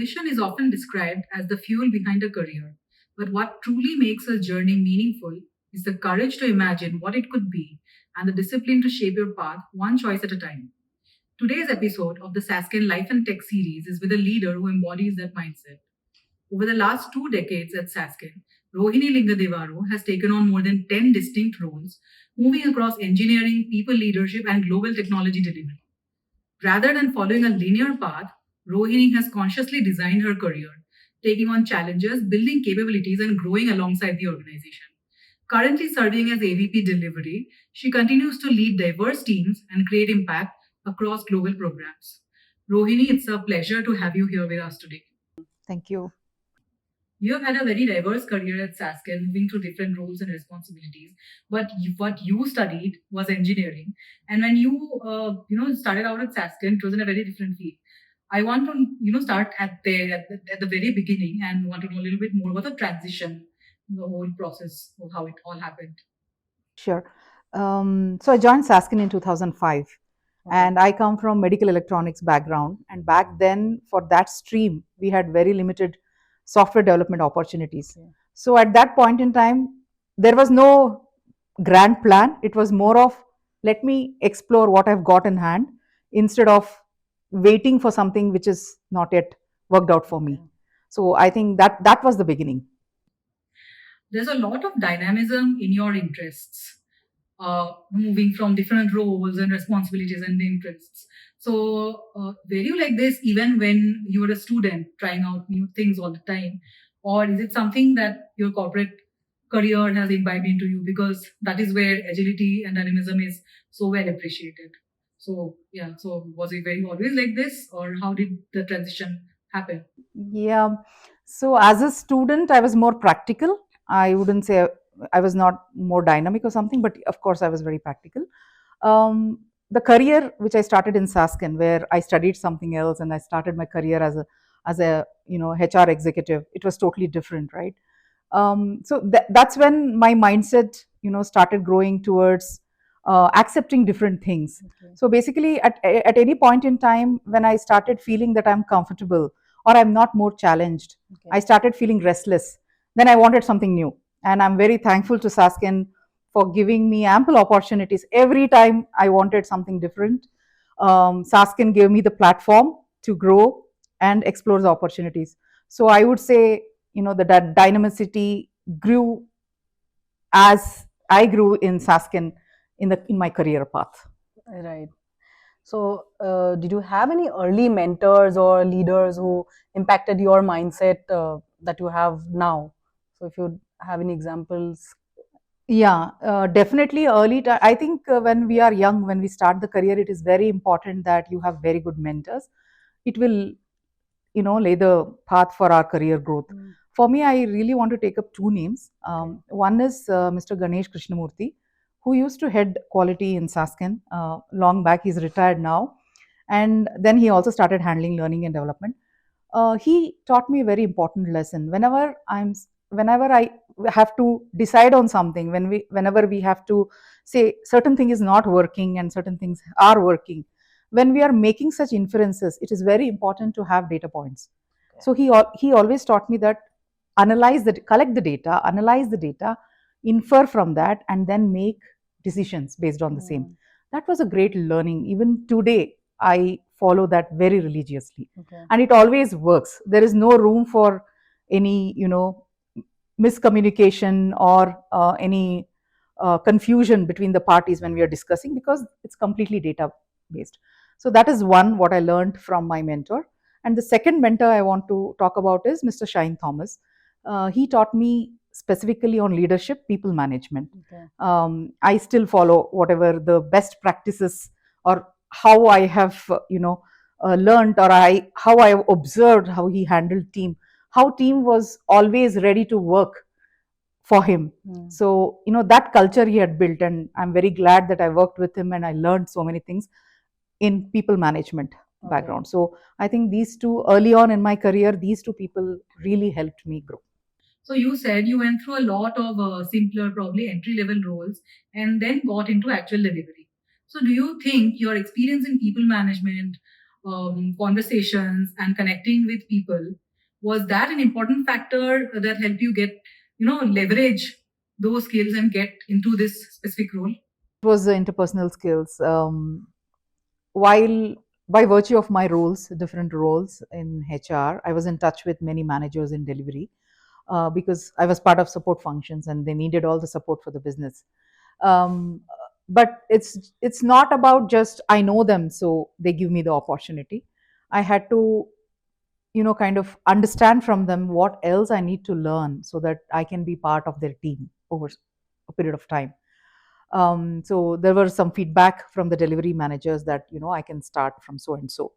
Ambition is often described as the fuel behind a career, but what truly makes a journey meaningful is the courage to imagine what it could be and the discipline to shape your path one choice at a time. Today's episode of the Sasken Life and Tech series is with a leader who embodies that mindset. Over the last 2 decades at Sasken, Rohini Lingadevaru has taken on more than 10 distinct roles, moving across engineering, people leadership, and global technology delivery. Rather than following a linear path, Rohini has consciously designed her career, taking on challenges, building capabilities, and growing alongside the organization. Currently serving as AVP Delivery, she continues to lead diverse teams and create impact across global programs. Rohini, it's a pleasure to have you here with us today. Thank you. You have had a very diverse career at Sasken, moving through different roles and responsibilities. But what you studied was engineering, and when you started out at Sasken, it was in a very different field. I want to start at the very beginning and want to know a little bit more about the transition, the whole process of how it all happened. Sure. So I joined Sasken in 2005, and I come from medical electronics background. And back then, for that stream, we had very limited software development opportunities. So at that point in time, there was no grand plan. It was more of let me explore what I've got in hand instead of waiting for something which is not yet worked out for me. So I think that was the beginning. There's a lot of dynamism in your interests, moving from different roles and responsibilities and interests. So, were you like this even when you were a student, trying out new things all the time? Or is it something that your corporate career has imbibed into you? Because that is where agility and dynamism is so well appreciated. So, yeah, so was it very always like this, or how did the transition happen? Yeah. So as a student, I was more practical. I wouldn't say I was not more dynamic or something, but of course, I was very practical. The career which I started in Sasken, where I studied something else, and I started my career as a HR executive, it was totally different, right? So that's when my mindset started growing towards accepting different things. So basically, at any point in time when I started feeling that I'm comfortable or I'm not more challenged, I started feeling restless. Then I wanted something new, and I'm very thankful to Sasken for giving me ample opportunities every time I wanted something different. Sasken gave me the platform to grow and explore the opportunities. So I would say, that dynamicity grew as I grew in Sasken in my career path. Right. So, did you have any early mentors or leaders who impacted your mindset that you have now? So, if you have any examples. Yeah, definitely I think when we are young, when we start the career, it is very important that you have very good mentors. It will, lay the path for our career growth. For me, I really want to take up two names. One is Mr. Ganesh Krishnamurthy, who used to head quality in Sasken long back. He's retired now. And then he also started handling learning and development. He taught me a very important lesson. Whenever I have to decide on something, whenever we have to say certain thing is not working and certain things are working, when we are making such inferences, it is very important to have data points. So he always taught me that collect the data, analyze the data, infer from that, and then make decisions based on the same. That was a great learning. Even today, I follow that very religiously, and it always works. There is no room for any miscommunication or any confusion between the parties when we are discussing, because it's completely data based. So that is one what I learned from my mentor. And the second mentor I want to talk about is Mr. Shine Thomas. He taught me specifically on leadership, people management. I still follow whatever the best practices or how I have learned, or how I have observed how he handled team, how team was always ready to work for him. So that culture he had built, and I'm very glad that I worked with him and I learned so many things in people management background. So I think these two, early on in my career, these two people really helped me grow. So you said you went through a lot of simpler, probably entry-level roles, and then got into actual delivery. So do you think your experience in people management conversations and connecting with people, was that an important factor that helped you get, leverage those skills and get into this specific role? It was the interpersonal skills. While by virtue of my roles, different roles in HR, I was in touch with many managers in delivery because I was part of support functions and they needed all the support for the business. Um, but it's not about just I know them, so they give me the opportunity. I had to, kind of understand from them what else I need to learn so that I can be part of their team over a period of time. So there were some feedback from the delivery managers that I can start from so and so.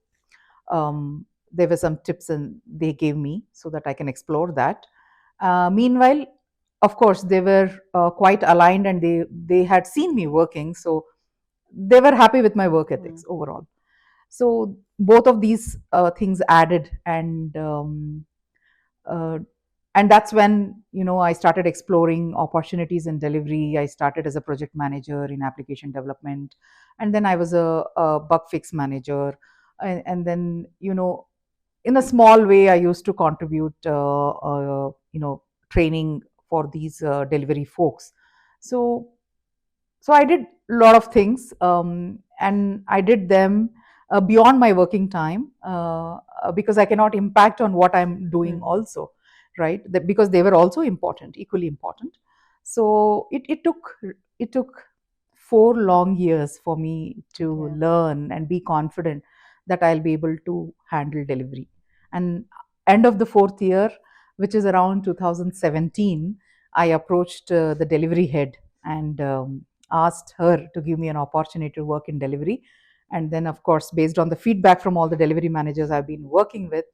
There were some tips and they gave me so that I can explore that. Meanwhile, of course, they were quite aligned and they had seen me working, so they were happy with my work ethics overall. So both of these things added, uh, and that's when I started exploring opportunities in delivery. I started as a project manager in application development, and then I was a bug fix manager, and then in a small way I used to contribute training for these delivery folks. So so I did a lot of things, and I did them beyond my working time, because I cannot impact on what I'm doing also, right? Because they were also important, equally important. So it took 4 long years for me to Okay. learn and be confident that I'll be able to handle delivery. And end of the fourth year, which is around 2017, I approached the delivery head and asked her to give me an opportunity to work in delivery. And then, of course, based on the feedback from all the delivery managers I've been working with,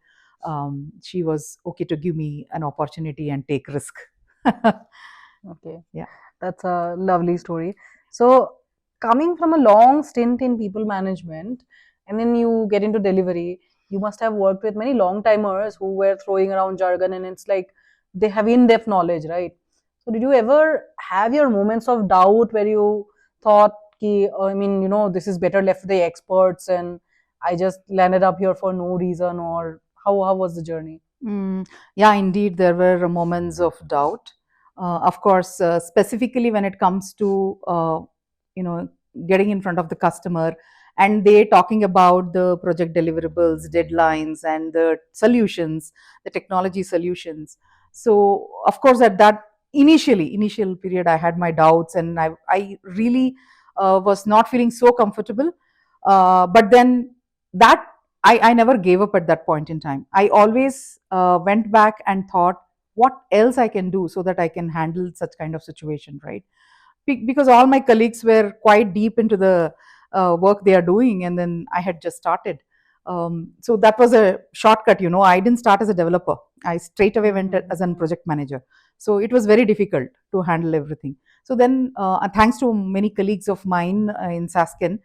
she was okay to give me an opportunity and take risk. Okay. Yeah. That's a lovely story. So, coming from a long stint in people management and then you get into delivery, you must have worked with many long timers who were throwing around jargon and it's like they have in depth knowledge, right? So, did you ever have your moments of doubt where you thought, ki, I mean, this is better left to the experts and I just landed up here for no reason, or how was the journey? Yeah, indeed, there were moments of doubt. Of course, specifically when it comes to you know getting in front of the customer and they talking about the project deliverables, deadlines, and the solutions, the technology solutions. So, of course, at that initial period, I had my doubts, and I really was not feeling so comfortable. But then that I never gave up at that point in time. I always went back and thought, what else I can do so that I can handle such kind of situation, right? Because all my colleagues were quite deep into the work they are doing, and then I had just started. So that was a shortcut. I didn't start as a developer. I straight away went as a project manager. So it was very difficult to handle everything. So then, thanks to many colleagues of mine in Sasken,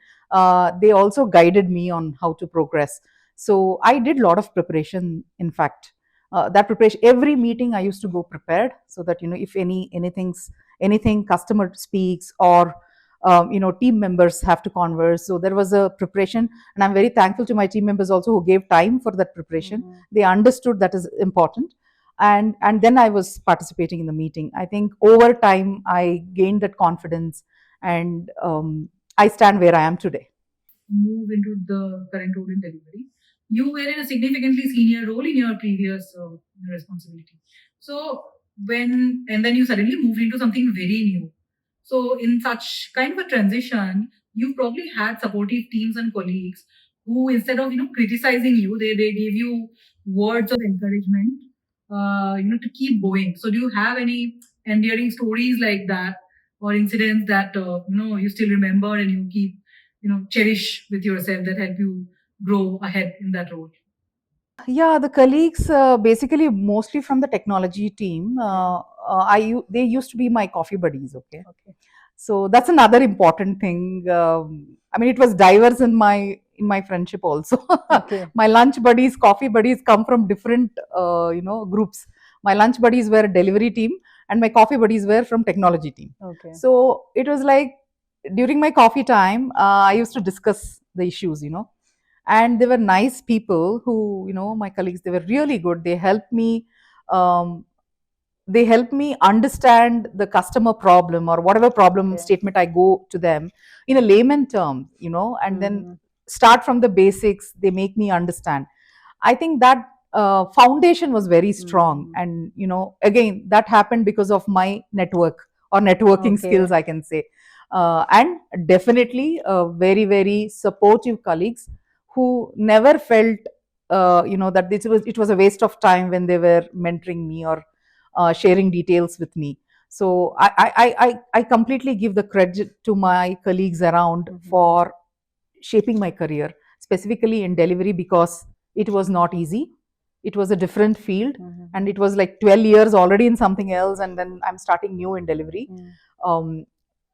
they also guided me on how to progress. So I did a lot of preparation. In fact, that preparation, every meeting I used to go prepared, so that if anything customer speaks, or team members have to converse, so there was a preparation. And I'm very thankful to my team members also who gave time for that preparation. They understood that is important, and then I was participating in the meeting. I think over time I gained that confidence, and I stand where I am today. Move into the current role in delivery, you were in a significantly senior role in your previous responsibility. So and then you suddenly moved into something very new. So in such kind of a transition, you probably had supportive teams and colleagues who, instead of criticizing you, they gave you words of encouragement, to keep going. So do you have any endearing stories like that, or incidents that you still remember and you keep cherish with yourself, that help you grow ahead in that role? Yeah, the colleagues, basically mostly from the technology team. They used to be my coffee buddies. Okay, Okay. so that's another important thing. I mean, it was diverse in my friendship also. Okay. My lunch buddies, coffee buddies come from different groups. My lunch buddies were a delivery team, and my coffee buddies were from technology team. Okay. So it was like during my coffee time, I used to discuss the issues. and they were nice people who, my colleagues, they were really good. Um, they help me understand the customer problem or whatever problem Okay. statement I go to them in a layman term, and then Mhm. start from the basics. They make me understand. I think that foundation was very strong, Mhm. and again, that happened because of my network or networking Okay. skills, I can say, and definitely very very supportive colleagues who never felt, that it was a waste of time when they were mentoring me or sharing details with me. So I completely give the credit to my colleagues around Mhm. for shaping my career, specifically in delivery, because it was not easy. It was a different field, and Mhm. it was like 12 years already in something else, and then I'm starting new in delivery. Mhm. Um,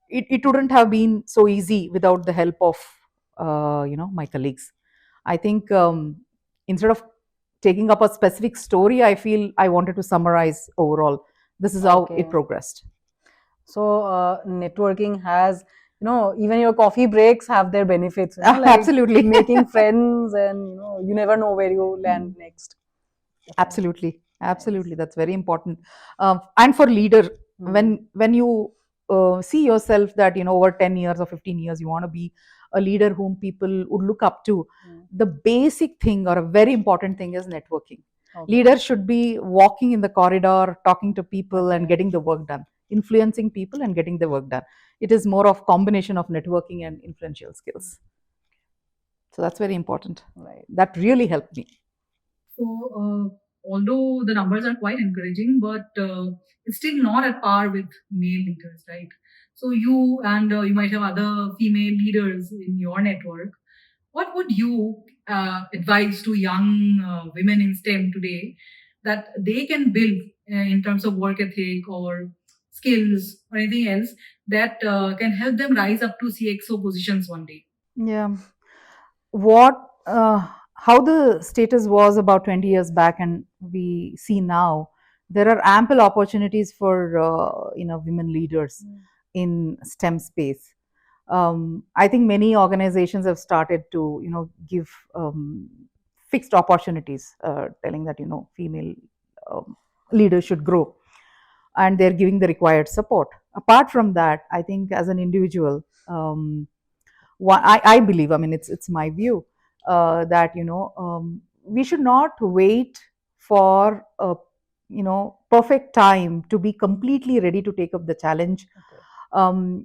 it wouldn't have been so easy without the help of my colleagues. I think instead of taking up a specific story, I feel I wanted to summarize overall. This is how it Okay. progressed. So, networking has, even your coffee breaks have their benefits, like Absolutely. making friends, and, you never know where you land Mm. next. Definitely. Absolutely, Nice. absolutely. That's very important. And for leader, Hmm. when you see yourself that over 10 years or 15 years, you want to be a leader whom people would look up to. Hmm. The basic thing or a very important thing is networking. Okay. Leaders should be walking in the corridor, talking to people, and Okay. getting the work done, influencing people and getting the work done. It is more of combination of networking and influential skills. So that's very important. Right. That really helped me. So, although the numbers are quite encouraging, but it's still not at par with male leaders, right? So, you and you might have other female leaders in your network. What would you advise to young women in STEM today that they can build in terms of work ethic or skills or anything else that can help them rise up to CXO positions one day? Yeah. What How the status was about 20 years back and we see now, there are ample opportunities for women leaders in STEM space. I think many organizations have started to give fixed opportunities, telling that female um, leaders should grow, and they're giving the required support. Apart from that, I think as an individual, I believe, I mean, it's my view, that we should not wait for a perfect time to be completely ready to take up the challenge. Okay.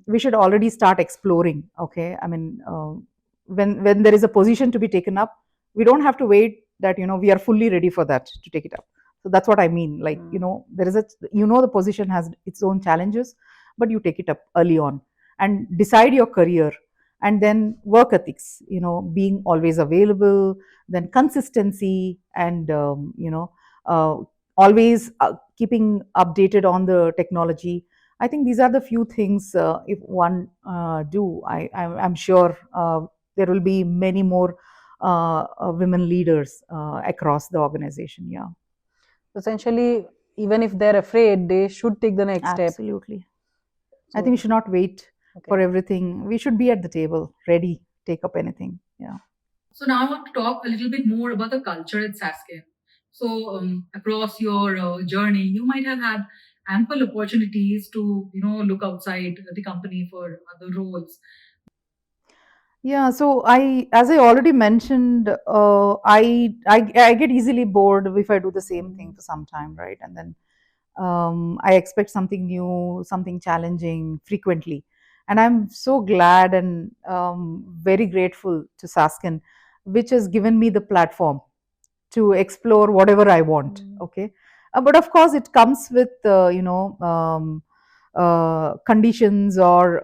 We should already start exploring. Okay, I mean, when there is a position to be taken up, we don't have to wait that we are fully ready for that to take it up. So that's what I mean. Like, Mm. there is a the position has its own challenges, but you take it up early on and decide your career, and then work ethics, being always available, then consistency, and uh, always keeping updated on the technology. I think these are the few things, if one do, I'm sure there will be many more women leaders across the organization. Yeah, Essentially, even if they're afraid, they should take the next step. absolutely. I think we So, should not wait for okay. everything. We should be at the table, ready, take up anything. Yeah. So now I want to talk a little bit more about the culture at Sasken. So across your journey, you might have had ample opportunities to look outside the company for other roles. Yeah, so as I already mentioned, I get easily bored if I do the same thing Mm. for some time, right? And then I expect something new, something challenging frequently. And I'm so glad and very grateful to Saskin, which has given me the platform to explore whatever I want. Mm. Okay, but of course, it comes with conditions, or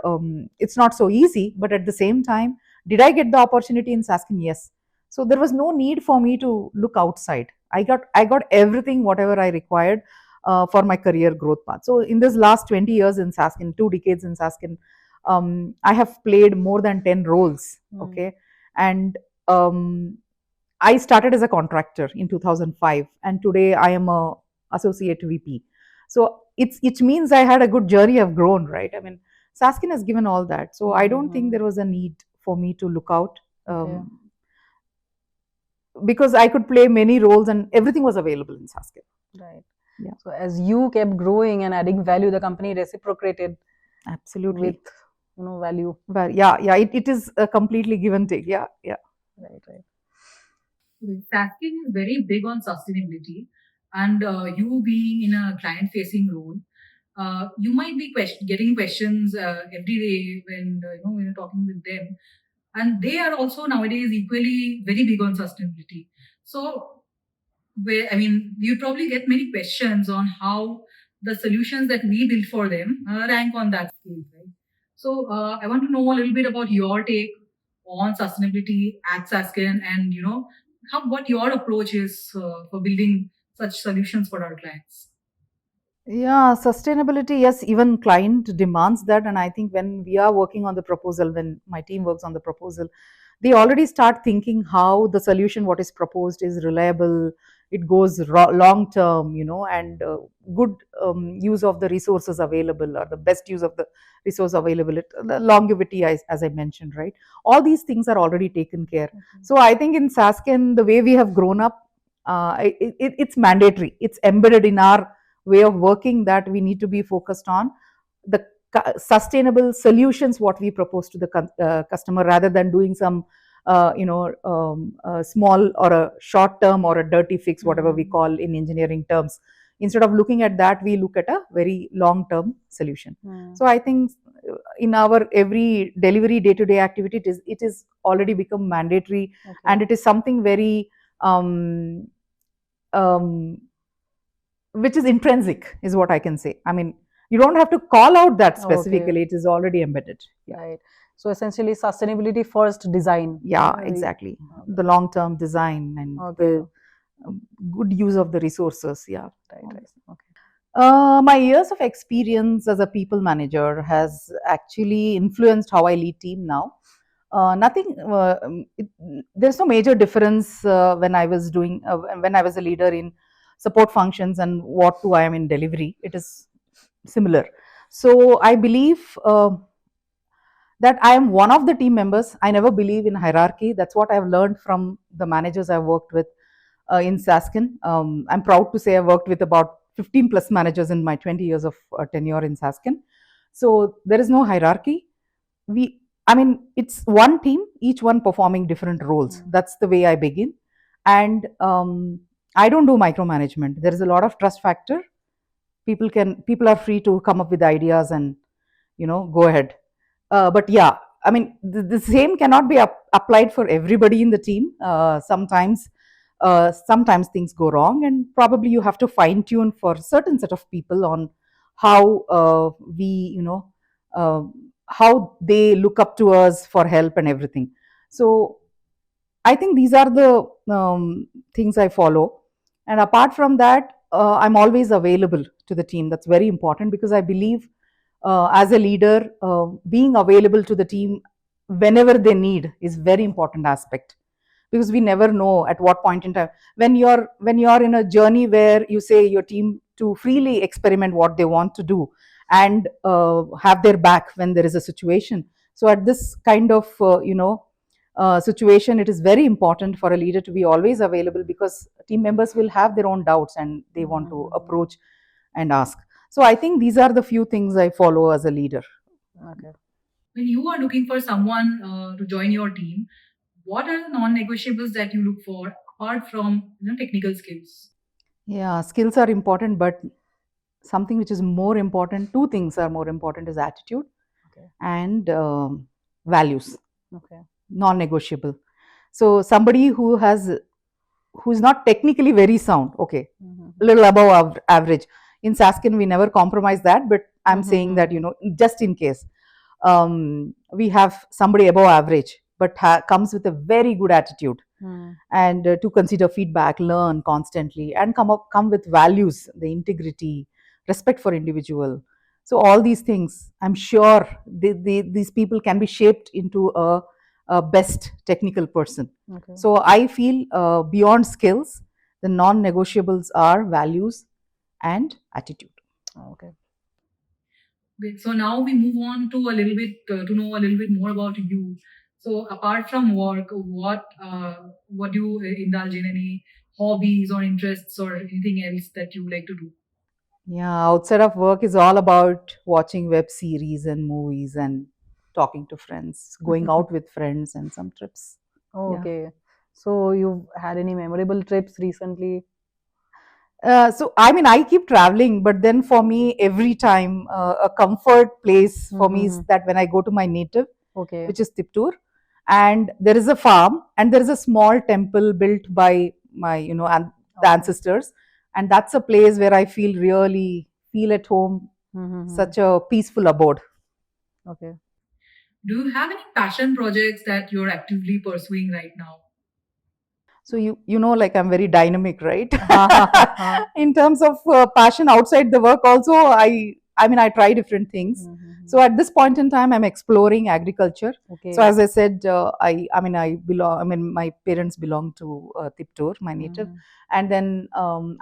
it's not so easy. But at the same time, did I get the opportunity in Saskin? Yes. So there was no need for me to look outside. I got everything whatever I required for my career growth path. So in this last 20 years in Saskin, 2 decades in Saskin, I have played more than 10 roles. Mm. Okay, and um, I started as a contractor in 2005, and today I am a associate VP. So it means I had a good journey. I've grown, right? I mean, Saskin has given all that, so I don't think Mhm. there was a need for me to look out. Okay. Um, because I could play many roles and everything was available in Sasken. Right. Yeah. So as you kept growing and adding value, the company reciprocated Absolutely. with value. Well, yeah, it is a completely give and take. Yeah. Right, right. Sasken is very big on sustainability, and you being in a client-facing role, you might be getting questions every day when when you're talking with them, and they are also nowadays equally very big on sustainability. So, where I mean, you probably get many questions on how the solutions that we build for them rank on that scale, right? So, I want to know a little bit about your take on sustainability at Sasken, and how what your approach is for building such solutions for our clients. Yeah, sustainability, yes, even client demands that. And I think when we are working on the proposal, when my team works on the proposal, they already start thinking how the solution, what is proposed, is reliable, it goes long term, and good use of the resources available, or the best use of the resource available, the longevity, as I mentioned, right? All these things are already taken care. So I think in Sasken, the way we have grown up, it's mandatory, it's embedded in our way of working, that we need to be focused on the sustainable solutions what we propose to the customer, rather than doing some small or a short term or a dirty fix, whatever we call in engineering terms. Instead of looking at that, we look at a very long term solution. So I think in our every delivery day to day activity, it is already become mandatory. And it is something very um, which is intrinsic, is what I can say. I mean, you don't have to call out that specifically, it is already embedded. Yeah. Right. So essentially, sustainability first design. Yeah, exactly. The long term design and the good use of the resources. Yeah. Right, right. Okay. My years of experience as a people manager has actually influenced how I lead team now. Nothing. There's no major difference when I was doing when I was a leader in support functions and what do I am in delivery. It is similar. So I believe that I am one of the team members. I never believe in hierarchy. That's what I've learned from the managers I've worked with in Sasken. I'm proud to say I worked with about 15 plus managers in my 20 years of tenure in Sasken. So there is no hierarchy. It's one team, each one performing different roles. That's the way I begin. And I don't do micromanagement. There is a lot of trust factor. People are free to come up with ideas and go ahead. But yeah, the same cannot be applied for everybody in the team. Sometimes things go wrong, and probably you have to fine tune for certain set of people on how uh, how they look up to us for help and everything. So I think these are the things I follow. And apart from that, I'm always available to the team. That's very important, because I believe as a leader, being available to the team whenever they need is very important aspect, because we never know at what point in time, when you're in a journey where you say your team to freely experiment what they want to do, and have their back when there is a situation. So at this kind of situation, it is very important for a leader to be always available, because team members will have their own doubts and they want to approach and ask. So I think these are the few things I follow as a leader. Okay. When you are looking for someone to join your team, what are the non-negotiables that you look for apart from technical skills? Yeah, skills are important, but something which is more important, two things are more important, is attitude and values. Okay. Non-negotiable. So somebody who's not technically very sound, okay, a little above average. In Sasken, we never compromise that, but I'm saying that, just in case, we have somebody above average, but comes with a very good attitude, and to consider feedback, learn constantly, and come with values, the integrity, respect for individual. So all these things, I'm sure these people can be shaped into a best technical person. So I feel beyond skills, the non-negotiables are values and attitude. Okay. Great. So now we move on to a little bit to know a little bit more about you. So apart from work, what do you indulge in? Any hobbies or interests or anything else that you like to do? Yeah, outside of work is all about watching web series and movies and talking to friends, going out with friends and some trips. Oh, Yeah. okay. So you've had any memorable trips recently? So I mean, I keep traveling, but then for me, every time a comfort place for me is Mm-hmm. that when I go to my native, Okay. which is Tiptur, and there is a farm and there is a small temple built by my, the Okay. ancestors, and that's a place where I feel at home, Mm-hmm. such a peaceful abode. Okay. Do you have any passion projects that you're actively pursuing right now? So like I'm very dynamic, right? Ha ha ha ha. In terms of passion outside the work also, I mean I try different things. Mm-hmm. So at this point in time I'm exploring agriculture. So Okay. as I said, I mean my parents belong to Tiptur, my native, Mm-hmm. and then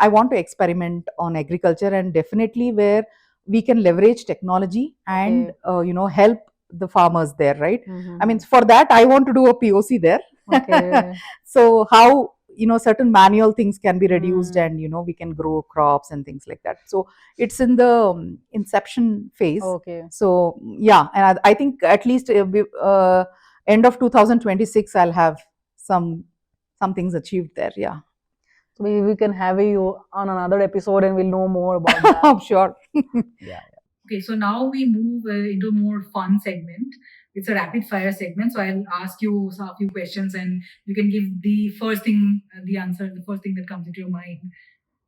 I want to experiment on agriculture, and definitely where we can leverage technology and Okay. help the farmers there, right? I mean, Mm-hmm. for that I want to do a POC there. Okay. So how certain manual things can be reduced, Mm. and we can grow crops and things like that. So it's in the inception phase. Okay. So yeah, and I think at least end of 2026 I'll have some things achieved there. Yeah. So maybe we can have you on another episode and we'll know more about that. I'm sure. Yeah. Okay, so now we move into a more fun segment. It's a rapid fire segment. So I'll ask you a few questions and you can give the first thing, the answer, the first thing that comes into your mind.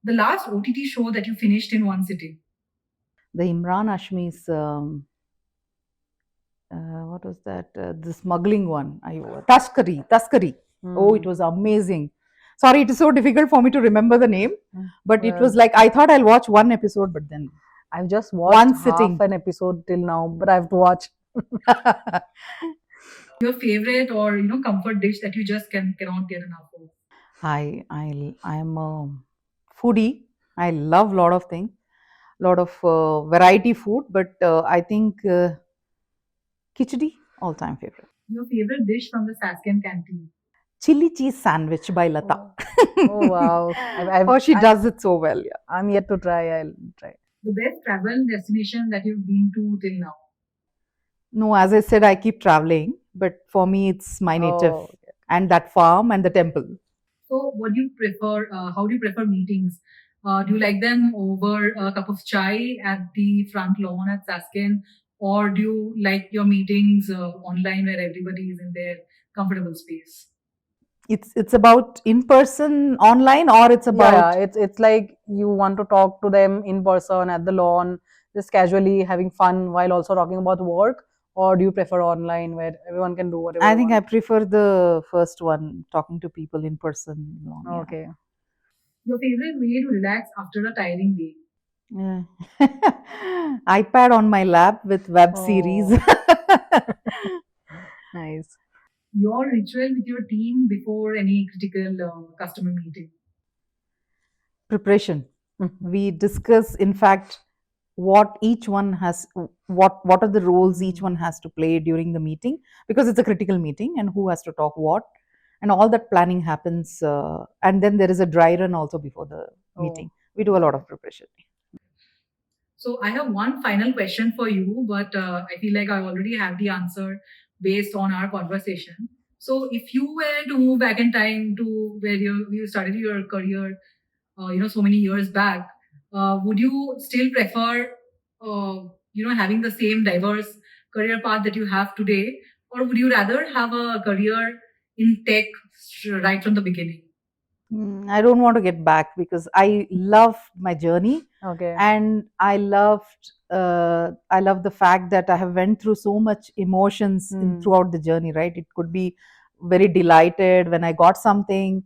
The last OTT show that you finished in one sitting. The Imran Ashmi's what was that? The smuggling one. Taskari. Oh, it Mm. was amazing. Sorry, it is so difficult for me to remember the name, but it was Well, like I thought I'll watch one episode, but then I've just watched one half sitting. an episode till now, but I have to watch. Your favorite or comfort dish that you just cannot get enough of. I'm a foodie. I love lot of things, lot of variety food, but I think khichdi all time favorite. Your favorite dish from the Sasken canteen. Chili cheese sandwich by Lata. Oh, oh wow! Oh, she does it so well. Yeah. I'm yet to try. I'll try. The best travel destination that you've been to till now. No, as I said, I keep traveling, but for me, it's my native Oh, and that farm and the temple. So, what do you prefer? How do you prefer meetings? Do you like them over a cup of chai at the front lawn at Sasken, or do you like your meetings online where everybody is in their comfortable space? It's about in person, online, or it's yeah. about It's like you want to talk to them in person at the lawn, just casually having fun while also talking about work, or do you prefer online where everyone can do whatever I they think I want? prefer the first one, talking to people in person. Yeah. Okay. Your favorite way to relax after a tiring day? Yeah. iPad on my lap with web series. Oh, nice. Your ritual with your team before any critical customer meeting? Preparation. We discuss, in fact, what are the roles each one has to play during the meeting, because it's a critical meeting and who has to talk what, and all that planning happens, and then there is a dry run also before the Oh, meeting. We do a lot of preparation. So I have one final question for you, but I feel like I already have the answer based on our conversation. So if you were to move back in time to where you started your career, so many years back, would you still prefer, having the same diverse career path that you have today, or would you rather have a career in tech right from the beginning? I don't want to get back because I love my journey, okay. and I love the fact that I have went through so much emotions throughout the journey. Right, it could be very delighted when I got something,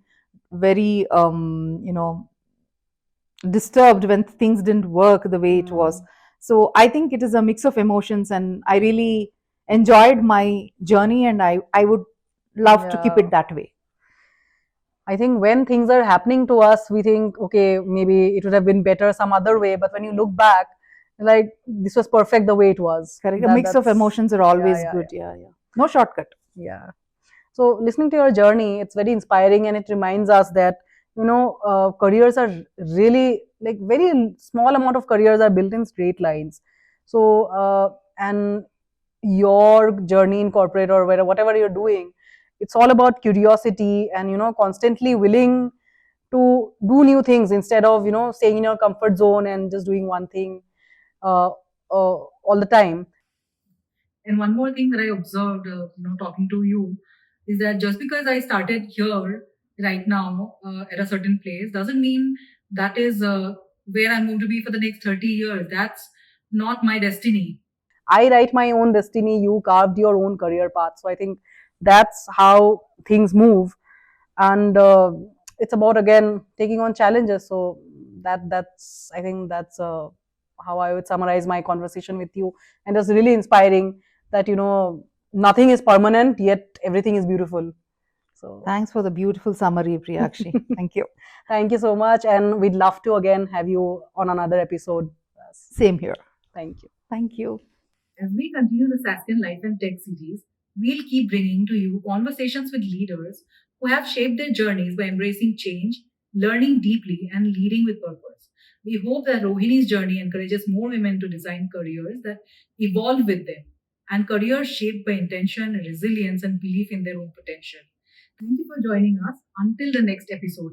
very disturbed when things didn't work the way it was. So I think it is a mix of emotions, and I really enjoyed my journey, and I would love to keep Yeah. it that way. I think when things are happening to us, we think, okay, maybe it would have been better some other way. But when you look back, like this was perfect the way it was. Correct. A mix of That's emotions are yeah, always yeah, good. yeah. Yeah, yeah. No shortcut. Yeah. So listening to your journey, it's very inspiring, and it reminds us that careers are really, like, very small amount of careers are built in straight lines. So and your journey in corporate or whatever you're doing, it's all about curiosity and constantly willing to do new things instead of staying in your comfort zone and just doing one thing uh, all the time. And one more thing that I observed, talking to you, is that just because I started here right now at a certain place doesn't mean that is where I'm going to be for the next 30 years. That's not my destiny. I write my own destiny, you carved your own career path. So I think that's how things move. And it's about, again, taking on challenges. So that's I think that's how I would summarize my conversation with you. And it's really inspiring that nothing is permanent, yet everything is beautiful. So Thanks for the beautiful summary, Priyakshi. Thank you. thank you so much, and we'd love to again have you on another episode. Yes. Same here. Thank you. Thank you. As we continue the Sasken Life and Tech series, we'll keep bringing to you conversations with leaders who have shaped their journeys by embracing change, learning deeply, and leading with purpose. We hope that Rohini's journey encourages more women to design careers that evolve with them and careers shaped by intention, resilience, and belief in their own potential. Thank you for joining us. Until the next episode.